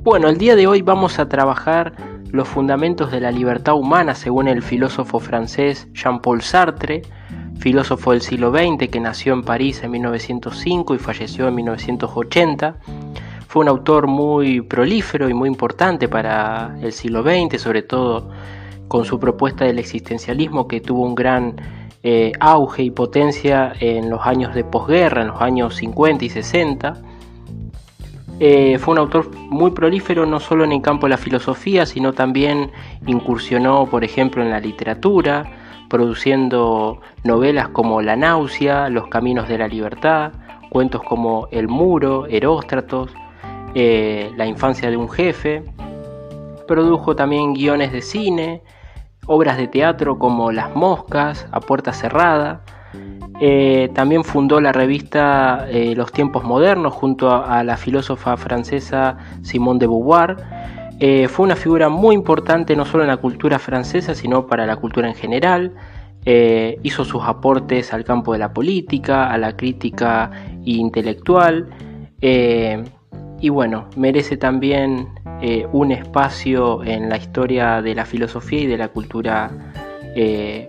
Bueno, el día de hoy vamos a trabajar los fundamentos de la libertad humana según el filósofo francés Jean-Paul Sartre, filósofo del siglo XX que nació en París en 1905 y falleció en 1980. Fue un autor muy prolífero y muy importante para el siglo XX, sobre todo con su propuesta del existencialismo que tuvo un gran auge y potencia en los años de posguerra, en los años 50 y 60. Fue un autor muy prolífero no solo en el campo de la filosofía, sino también incursionó, por ejemplo, en la literatura, produciendo novelas como La náusea, Los caminos de la libertad, cuentos como El muro, Heróstratos, La infancia de un jefe. Produjo también guiones de cine, obras de teatro como Las moscas, A puerta cerrada. También fundó la revista Los tiempos modernos junto a la filósofa francesa Simone de Beauvoir. Fue una figura muy importante no solo en la cultura francesa, sino para la cultura en general. Hizo sus aportes al campo de la política, a la crítica intelectual. Y bueno, merece también un espacio en la historia de la filosofía y de la cultura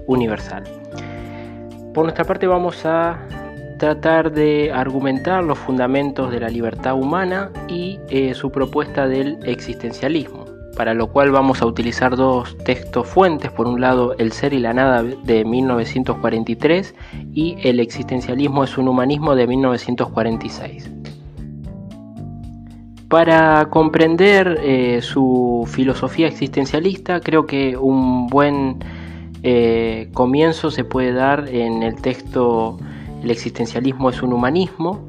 universal. Por nuestra parte vamos a tratar de argumentar los fundamentos de la libertad humana y su propuesta del existencialismo, para lo cual vamos a utilizar dos textos fuentes, por un lado El ser y la nada de 1943 y El existencialismo es un humanismo de 1946. Para comprender su filosofía existencialista, creo que un buen comienzo se puede dar en el texto El existencialismo es un humanismo,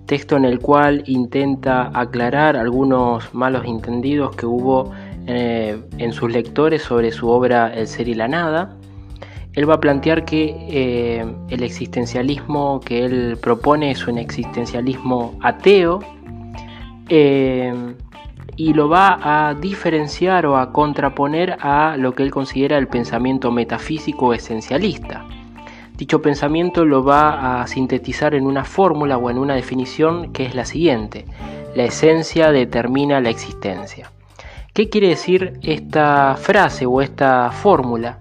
texto en el cual intenta aclarar algunos malos entendidos que hubo en sus lectores sobre su obra El ser y la nada. Él va a plantear que el existencialismo que él propone es un existencialismo ateo, y lo va a diferenciar o a contraponer a lo que él considera el pensamiento metafísico esencialista. Dicho pensamiento lo va a sintetizar en una fórmula o en una definición que es la siguiente: la esencia determina la existencia. ¿Qué quiere decir esta frase o esta fórmula?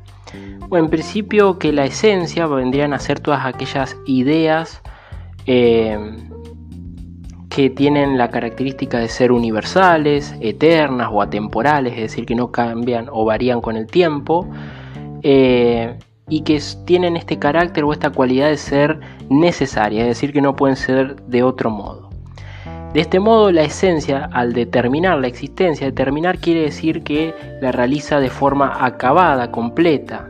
Bueno, en principio que la esencia vendrían a ser todas aquellas ideas que tienen la característica de ser universales, eternas o atemporales, es decir, que no cambian o varían con el tiempo, y que tienen este carácter o esta cualidad de ser necesarias, es decir, que no pueden ser de otro modo. De este modo, la esencia, al determinar la existencia, determinar quiere decir que la realiza de forma acabada, completa.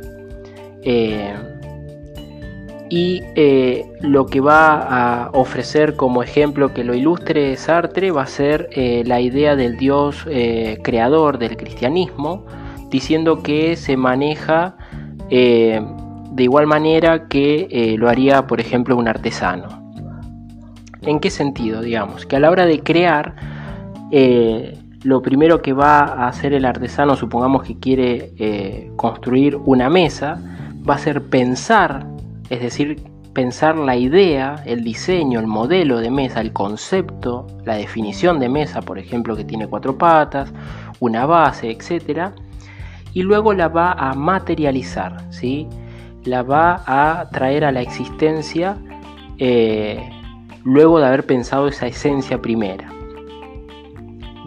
Y lo que va a ofrecer como ejemplo que lo ilustre Sartre va a ser la idea del Dios creador del cristianismo, diciendo que se maneja de igual manera que lo haría, por ejemplo, un artesano. ¿En qué sentido? Digamos que a la hora de crear, lo primero que va a hacer el artesano, supongamos que quiere construir una mesa, va a ser pensar, es decir, pensar la idea, el diseño, el modelo de mesa, el concepto, la definición de mesa, por ejemplo, que tiene 4 patas, una base, etc. Y luego la va a materializar, ¿sí? La va a traer a la existencia luego de haber pensado esa esencia primera.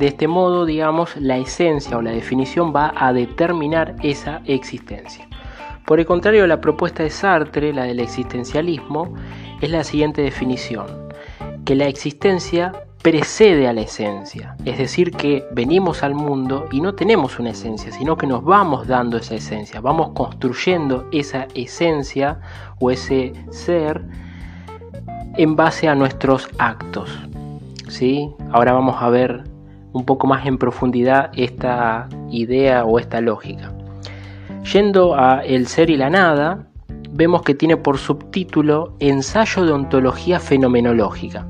De este modo, digamos, la esencia o la definición va a determinar esa existencia. Por el contrario, la propuesta de Sartre, la del existencialismo, es la siguiente definición: que la existencia precede a la esencia, es decir, que venimos al mundo y no tenemos una esencia, sino que nos vamos dando esa esencia, vamos construyendo esa esencia o ese ser en base a nuestros actos, ¿sí? Ahora vamos a ver un poco más en profundidad esta idea o esta lógica. Yendo a El ser y la nada, vemos que tiene por subtítulo Ensayo de ontología fenomenológica.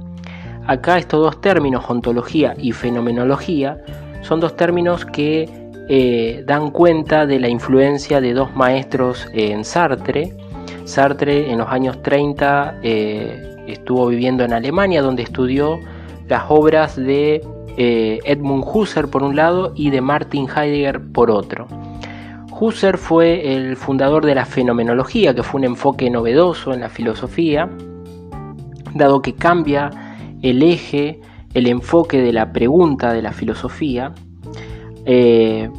Acá estos dos términos, ontología y fenomenología, son dos términos que dan cuenta de la influencia de dos maestros en Sartre. Sartre en los años 30 estuvo viviendo en Alemania, donde estudió las obras de Edmund Husserl por un lado y de Martin Heidegger por otro. Husserl fue el fundador de la fenomenología, que fue un enfoque novedoso en la filosofía, dado que cambia el eje, el enfoque de la pregunta de la filosofía.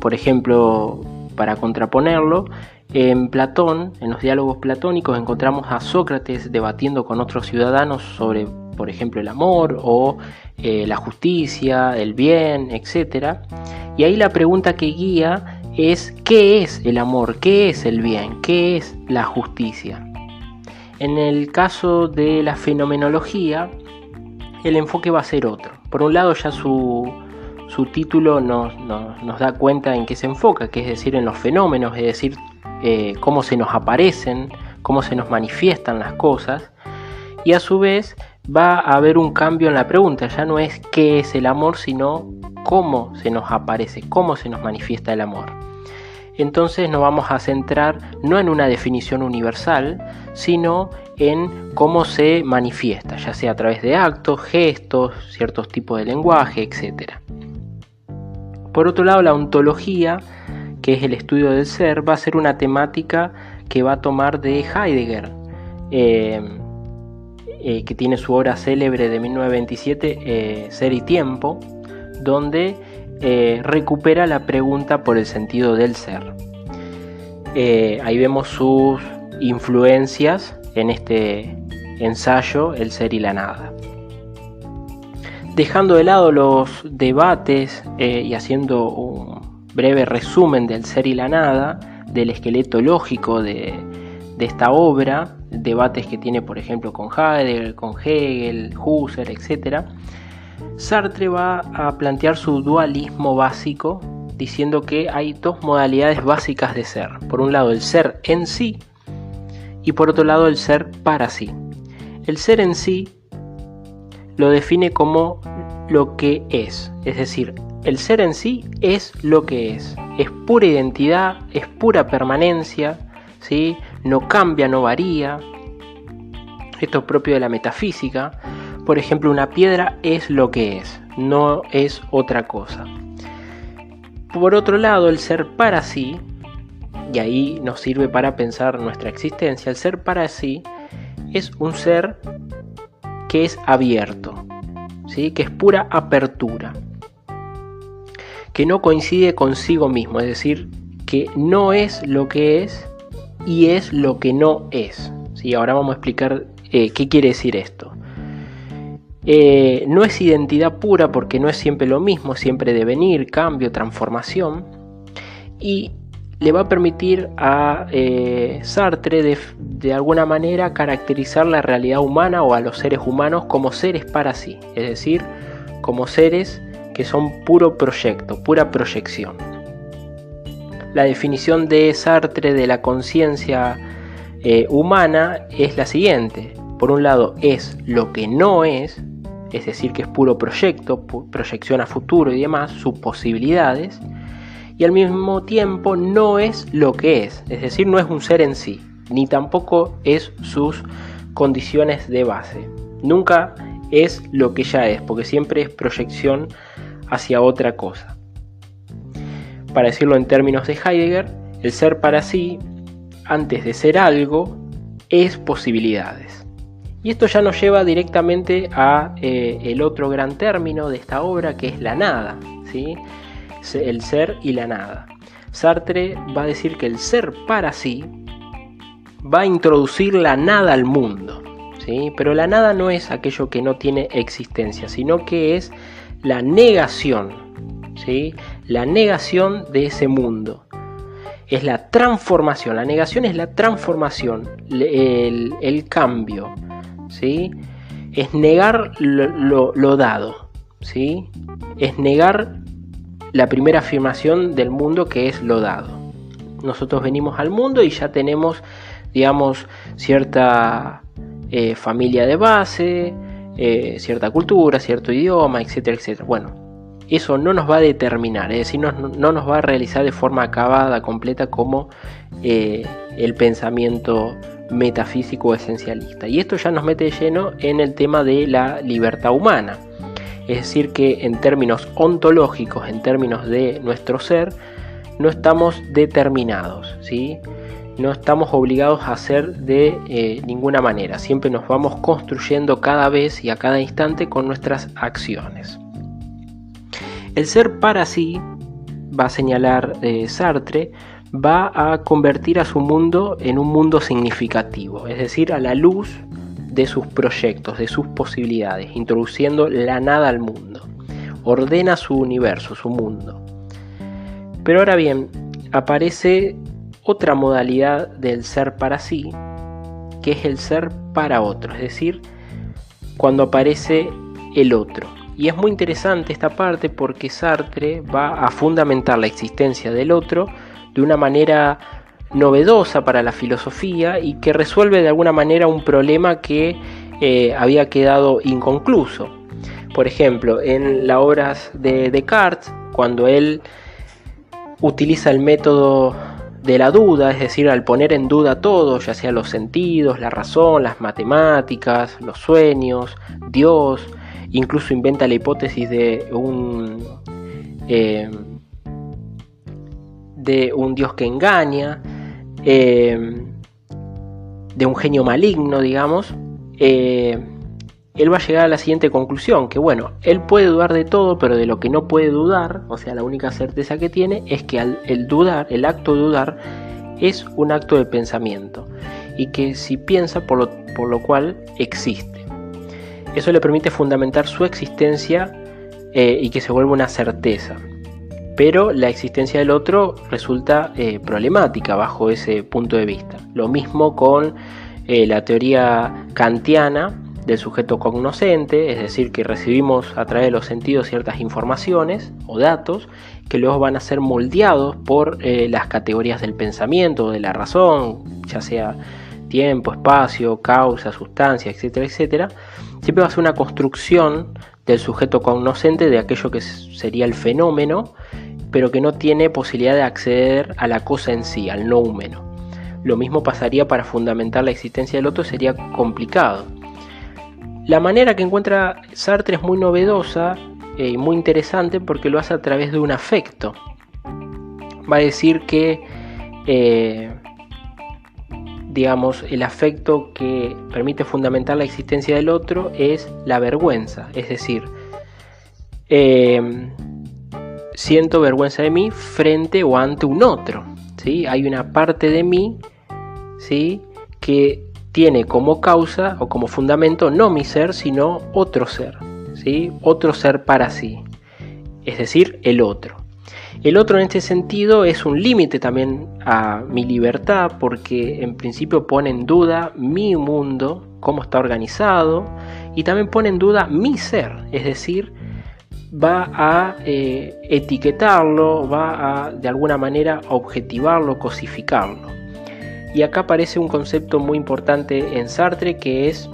Por ejemplo, para contraponerlo, en Platón, en los diálogos platónicos, encontramos a Sócrates debatiendo con otros ciudadanos sobre, por ejemplo, el amor o la justicia, el bien, etc. Y ahí la pregunta que guía es: ¿qué es el amor? ¿Qué es el bien? ¿Qué es la justicia? En el caso de la fenomenología, el enfoque va a ser otro. Por un lado, ya su título nos da cuenta en qué se enfoca, que es decir, en los fenómenos, es decir, cómo se nos aparecen, cómo se nos manifiestan las cosas, y a su vez va a haber un cambio en la pregunta. Ya no es qué es el amor, sino cómo se nos aparece, cómo se nos manifiesta el amor. Entonces nos vamos a centrar no en una definición universal, sino en cómo se manifiesta, ya sea a través de actos, gestos, ciertos tipos de lenguaje, etc. Por otro lado, la ontología, que es el estudio del ser, va a ser una temática que va a tomar de Heidegger, que tiene su obra célebre de 1927, Ser y Tiempo, donde recupera la pregunta por el sentido del ser. Ahí vemos sus influencias en este ensayo, El ser y la nada. Dejando de lado los debates y haciendo un breve resumen del ser y la nada, del esqueleto lógico de esta obra, debates que tiene por ejemplo con Heidegger, con Hegel, Husserl, etc., Sartre va a plantear su dualismo básico, diciendo que hay dos modalidades básicas de ser. Por un lado, el ser en sí, y por otro lado, el ser para sí. El ser en sí lo define como lo que es decir, el ser en sí es lo que es pura identidad, es pura permanencia, ¿sí? No cambia, no varía. Esto es propio de la metafísica. Por ejemplo, una piedra es lo que es, no es otra cosa. Por otro lado, el ser para sí, y ahí nos sirve para pensar nuestra existencia, el ser para sí es un ser que es abierto, ¿sí? Que es pura apertura, que no coincide consigo mismo, es decir, que no es lo que es y es lo que no es, ¿sí? Ahora vamos a explicar qué quiere decir esto. No es identidad pura porque no es siempre lo mismo, siempre devenir, cambio, transformación, y le va a permitir a Sartre de alguna manera caracterizar la realidad humana o a los seres humanos como seres para sí, es decir, como seres que son puro proyecto, pura proyección. La definición de Sartre de la conciencia humana es la siguiente: por un lado es lo que no es decir, que es puro proyecto, proyección a futuro y demás, sus posibilidades, y al mismo tiempo no es lo que es decir, no es un ser en sí, ni tampoco es sus condiciones de base. Nunca es lo que ya es, porque siempre es proyección hacia otra cosa. Para decirlo en términos de Heidegger, el ser para sí, antes de ser algo, es posibilidades. Y esto ya nos lleva directamente a el otro gran término de esta obra, que es la nada, ¿sí? El ser y la nada. Sartre va a decir que el ser para sí va a introducir la nada al mundo, ¿sí? Pero la nada no es aquello que no tiene existencia, sino que es la negación, ¿sí? La negación de ese mundo. Es la transformación, la negación es la transformación, el cambio, ¿sí? Es negar lo dado, ¿sí? Es negar la primera afirmación del mundo, que es lo dado. Nosotros venimos al mundo y ya tenemos, digamos, cierta familia de base, cierta cultura, cierto idioma, etcétera, etcétera. Bueno, eso no nos va a determinar, es decir, no nos va a realizar de forma acabada, completa, como el pensamiento metafísico esencialista. Y esto ya nos mete de lleno en el tema de la libertad humana. Es decir, que en términos ontológicos, en términos de nuestro ser, no estamos determinados, ¿sí? No estamos obligados a ser de ninguna manera. Siempre nos vamos construyendo cada vez y a cada instante con nuestras acciones. El ser para sí, va a señalar Sartre, va a convertir a su mundo en un mundo significativo, es decir, a la luz de sus proyectos, de sus posibilidades, introduciendo la nada al mundo. Ordena su universo, su mundo. Pero ahora bien, aparece otra modalidad del ser para sí, que es el ser para otro, es decir, cuando aparece el otro. Y es muy interesante esta parte porque Sartre va a fundamentar la existencia del otro de una manera novedosa para la filosofía y que resuelve de alguna manera un problema que había quedado inconcluso. Por ejemplo, en las obras de Descartes, cuando él utiliza el método de la duda, es decir, al poner en duda todo, ya sea los sentidos, la razón, las matemáticas, los sueños, Dios, incluso inventa la hipótesis de un Dios que engaña, de un genio maligno, digamos. Él va a llegar a la siguiente conclusión, que bueno, él puede dudar de todo, pero de lo que no puede dudar, o sea, la única certeza que tiene es que el acto de dudar es un acto de pensamiento, y que si piensa, por lo cual existe. Eso le permite fundamentar su existencia y que se vuelva una certeza. Pero la existencia del otro resulta problemática bajo ese punto de vista. Lo mismo con la teoría kantiana del sujeto cognoscente, es decir, que recibimos a través de los sentidos ciertas informaciones o datos que luego van a ser moldeados por las categorías del pensamiento o de la razón, ya sea tiempo, espacio, causa, sustancia, etcétera, etcétera. Siempre va a ser una construcción del sujeto cognoscente de aquello que sería el fenómeno, pero que no tiene posibilidad de acceder a la cosa en sí, al no humano. Lo mismo pasaría para fundamentar la existencia del otro, sería complicado. La manera que encuentra Sartre es muy novedosa y muy interesante porque lo hace a través de un afecto. Va a decir que el afecto que permite fundamentar la existencia del otro es la vergüenza, es decir, siento vergüenza de mí frente o ante un otro, ¿sí? Hay una parte de mí, ¿sí?, que tiene como causa o como fundamento no mi ser, sino otro ser, ¿sí? Otro ser para sí, es decir, el otro. El otro en este sentido es un límite también a mi libertad porque en principio pone en duda mi mundo, cómo está organizado, y también pone en duda mi ser, es decir, va a etiquetarlo, va a de alguna manera objetivarlo, cosificarlo. Y acá aparece un concepto muy importante en Sartre que es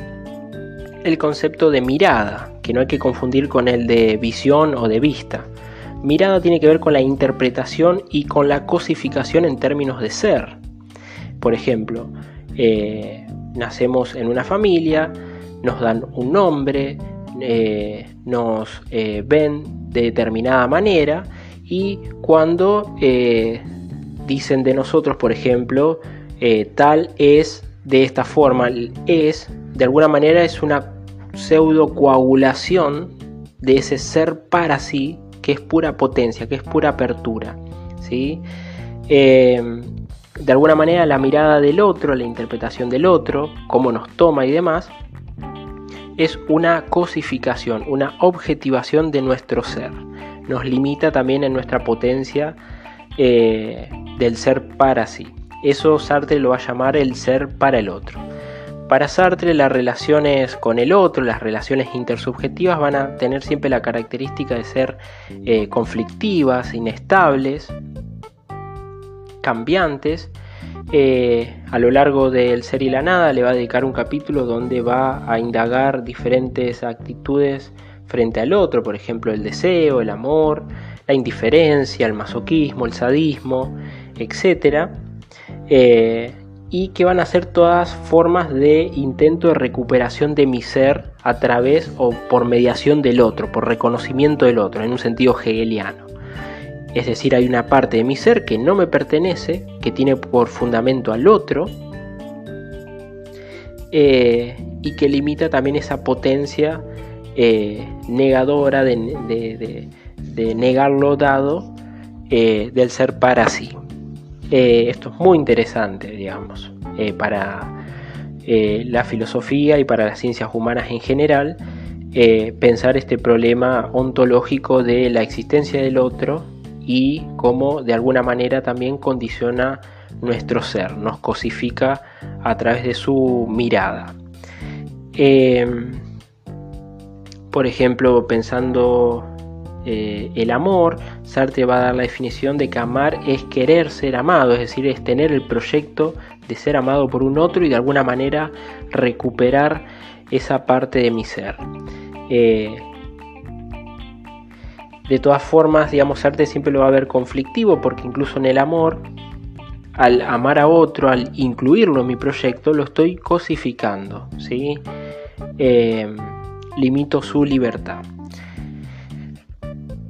el concepto de mirada, que no hay que confundir con el de visión o de vista. Mirada tiene que ver con la interpretación y con la cosificación en términos de ser. Por ejemplo, nacemos en una familia, nos dan un nombre, nos ven de determinada manera y cuando dicen de nosotros, por ejemplo, tal es de esta forma, es de alguna manera es una pseudo coagulación de ese ser para sí, que es pura potencia, que es pura apertura, ¿sí? De alguna manera la mirada del otro, la interpretación del otro, cómo nos toma y demás, es una cosificación, una objetivación de nuestro ser. Nos limita también en nuestra potencia del ser para sí. Eso Sartre lo va a llamar el ser para el otro. Para Sartre las relaciones con el otro, las relaciones intersubjetivas van a tener siempre la característica de ser conflictivas, inestables, cambiantes. A lo largo del Ser y la Nada le va a dedicar un capítulo donde va a indagar diferentes actitudes frente al otro, por ejemplo el deseo, el amor, la indiferencia, el masoquismo, el sadismo, etc. y que van a ser todas formas de intento de recuperación de mi ser a través o por mediación del otro, por reconocimiento del otro, en un sentido hegeliano. Es decir, hay una parte de mi ser que no me pertenece, que tiene por fundamento al otro, y que limita también esa potencia negadora de negar lo dado del ser para sí. Esto es muy interesante, digamos, para la filosofía y para las ciencias humanas en general, pensar este problema ontológico de la existencia del otro y cómo de alguna manera también condiciona nuestro ser, nos cosifica a través de su mirada. Por ejemplo, pensando el amor, Sartre va a dar la definición de que amar es querer ser amado, es decir, es tener el proyecto de ser amado por un otro y de alguna manera recuperar esa parte de mi ser. De todas formas, digamos, Sartre siempre lo va a ver conflictivo, porque incluso en el amor, al amar a otro, al incluirlo en mi proyecto, lo estoy cosificando, ¿sí? Limito su libertad.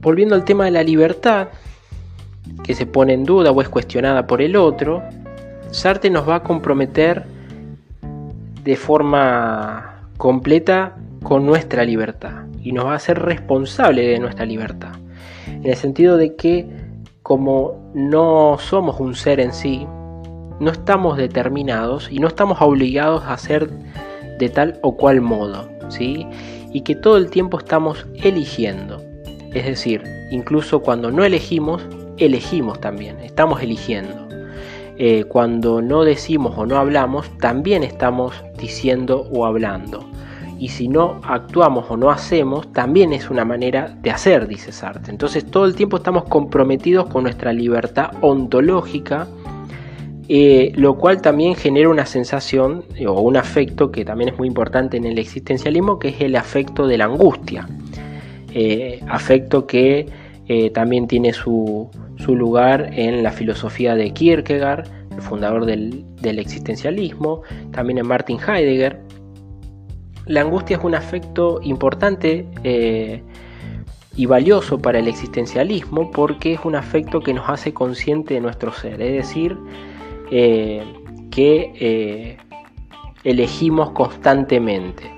Volviendo al tema de la libertad, que se pone en duda o es cuestionada por el otro, Sartre nos va a comprometer de forma completa con nuestra libertad y nos va a hacer responsable de nuestra libertad, en el sentido de que como no somos un ser en sí, no estamos determinados y no estamos obligados a ser de tal o cual modo, ¿sí? Y que todo el tiempo estamos eligiendo. Es decir, incluso cuando no elegimos, elegimos también, estamos eligiendo. Cuando no decimos o no hablamos, también estamos diciendo o hablando. Y si no actuamos o no hacemos, también es una manera de hacer, dice Sartre. Entonces todo el tiempo estamos comprometidos con nuestra libertad ontológica, lo cual también genera una sensación o un afecto que también es muy importante en el existencialismo, que es el afecto de la angustia. Afecto que también tiene su lugar en la filosofía de Kierkegaard, el fundador del existencialismo, también en Martin Heidegger. La angustia es un afecto importante y valioso para el existencialismo, porque es un afecto que nos hace consciente de nuestro ser, es decir, que elegimos constantemente.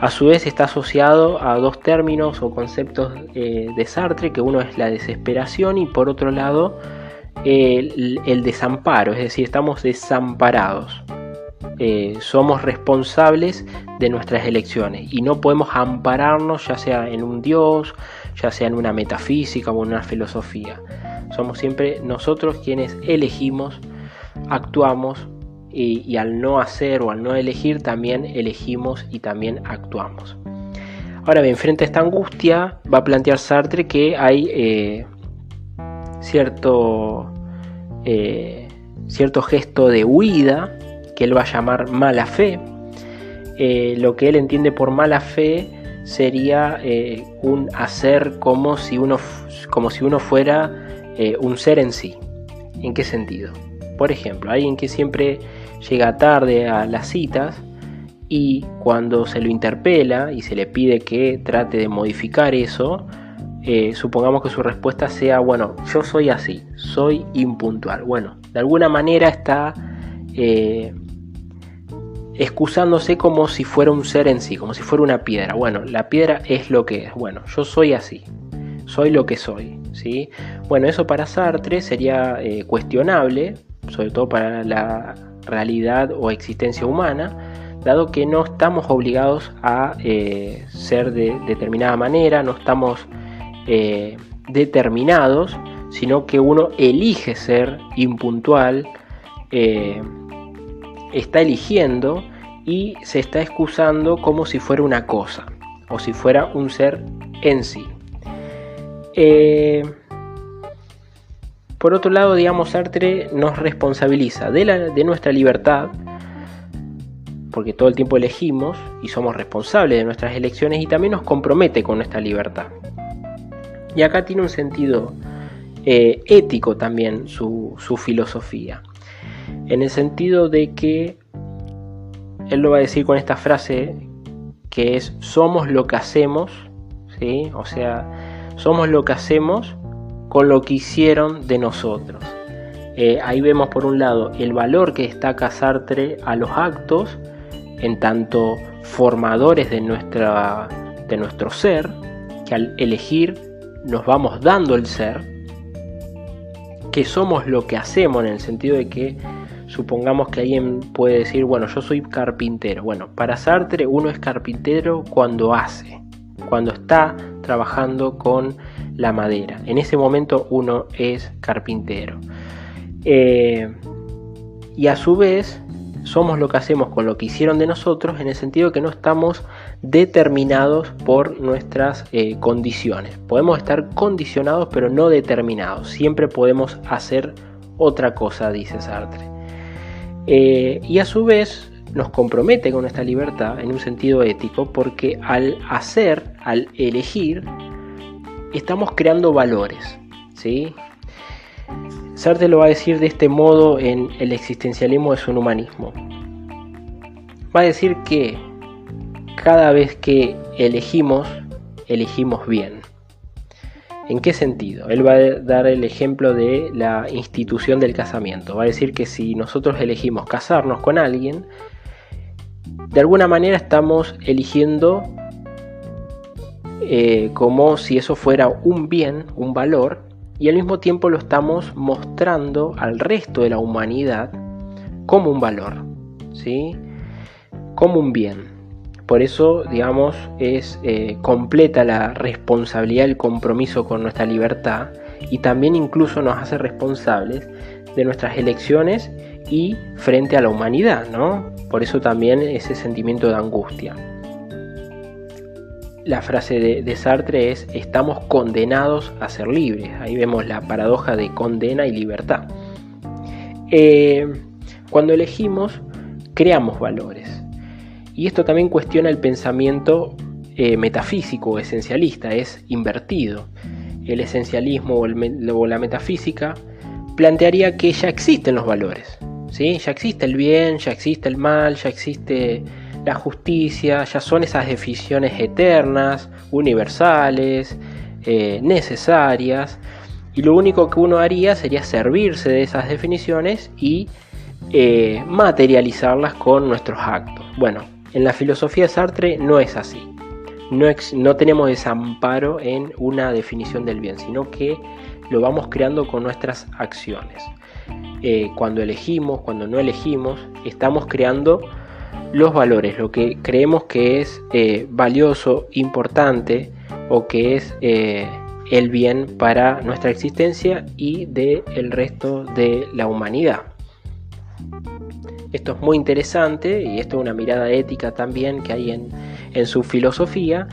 A su vez está asociado a dos términos o conceptos de Sartre, que uno es la desesperación y por otro lado el desamparo, es decir, estamos desamparados. Somos responsables de nuestras elecciones y no podemos ampararnos ya sea en un Dios, ya sea en una metafísica o en una filosofía. Somos siempre nosotros quienes elegimos, actuamos y al no hacer o al no elegir también elegimos y también actuamos. Ahora bien, frente a esta angustia va a plantear Sartre que hay cierto gesto de huida que él va a llamar mala fe. Lo que él entiende por mala fe sería un hacer como si uno fuera un ser en sí. ¿En qué sentido? Por ejemplo, alguien que siempre llega tarde a las citas y cuando se lo interpela y se le pide que trate de modificar eso, supongamos que su respuesta sea, bueno, yo soy así, soy impuntual. Bueno, de alguna manera está excusándose como si fuera un ser en sí, como si fuera una piedra. Bueno, la piedra es lo que es. Bueno, yo soy así, soy lo que soy, ¿sí? Bueno, eso para Sartre sería cuestionable, sobre todo para la realidad o existencia humana, dado que no estamos obligados a ser de determinada manera, no estamos determinados, sino que uno elige ser impuntual, está eligiendo y se está excusando como si fuera una cosa o si fuera un ser en sí. Por otro lado, digamos, Sartre nos responsabiliza de nuestra libertad, porque todo el tiempo elegimos y somos responsables de nuestras elecciones, y también nos compromete con nuestra libertad. Y acá tiene un sentido ético también su filosofía. en el sentido de que él lo va a decir con esta frase que es: somos lo que hacemos, ¿sí? O sea, somos lo que hacemos con lo que hicieron de nosotros. Ahí vemos por un lado el valor que destaca Sartre a los actos, en tanto formadores de nuestro ser, que al elegir nos vamos dando el ser, que somos lo que hacemos, en el sentido de que supongamos que alguien puede decir, bueno, yo soy carpintero. Bueno, para Sartre uno es carpintero cuando hace, cuando está trabajando con la madera. En ese momento uno es carpintero. Y a su vez somos lo que hacemos con lo que hicieron de nosotros, en el sentido que no estamos determinados por nuestras condiciones. Podemos estar condicionados pero no determinados. Siempre podemos hacer otra cosa, dice Sartre. Y a su vez nos compromete con nuestra libertad en un sentido ético, porque al hacer, al elegir, estamos creando valores, ¿sí? Sartre lo va a decir de este modo en El existencialismo es un humanismo. Va a decir que cada vez que elegimos bien. ¿En qué sentido? Él va a dar el ejemplo de la institución del casamiento. Va a decir que si nosotros elegimos casarnos con alguien, de alguna manera estamos eligiendo como si eso fuera un bien, un valor, y al mismo tiempo lo estamos mostrando al resto de la humanidad como un valor, ¿sí? Como un bien. Por eso, digamos, es completa la responsabilidad, el compromiso con nuestra libertad, y también incluso nos hace responsables de nuestras elecciones y frente a la humanidad, ¿no? Por eso también ese sentimiento de angustia. La frase de Sartre es: estamos condenados a ser libres. Ahí vemos la paradoja de condena y libertad. Cuando elegimos, creamos valores. Y esto también cuestiona el pensamiento metafísico o esencialista, es invertido. El esencialismo o la metafísica plantearía que ya existen los valores, ¿sí? Ya existe el bien, ya existe el mal, ya existe la justicia, ya son esas definiciones eternas, universales, necesarias, y lo único que uno haría sería servirse de esas definiciones y materializarlas con nuestros actos. Bueno, en la filosofía de Sartre no es así. No tenemos desamparo en una definición del bien, sino que lo vamos creando con nuestras acciones. Cuando elegimos, cuando no elegimos, estamos creando los valores, lo que creemos que es valioso, importante, o que es el bien para nuestra existencia y del resto de la humanidad. Esto es muy interesante, y esto es una mirada ética también que hay en su filosofía,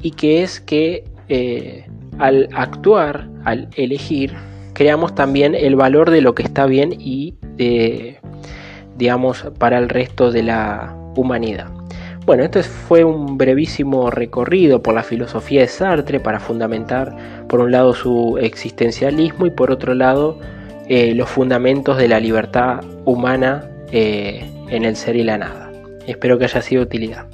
y que es que al actuar, al elegir, creamos también el valor de lo que está bien y digamos para el resto de la humanidad. Bueno, esto fue un brevísimo recorrido por la filosofía de Sartre para fundamentar por un lado su existencialismo y por otro lado los fundamentos de la libertad humana en el ser y la nada. Espero que haya sido de utilidad.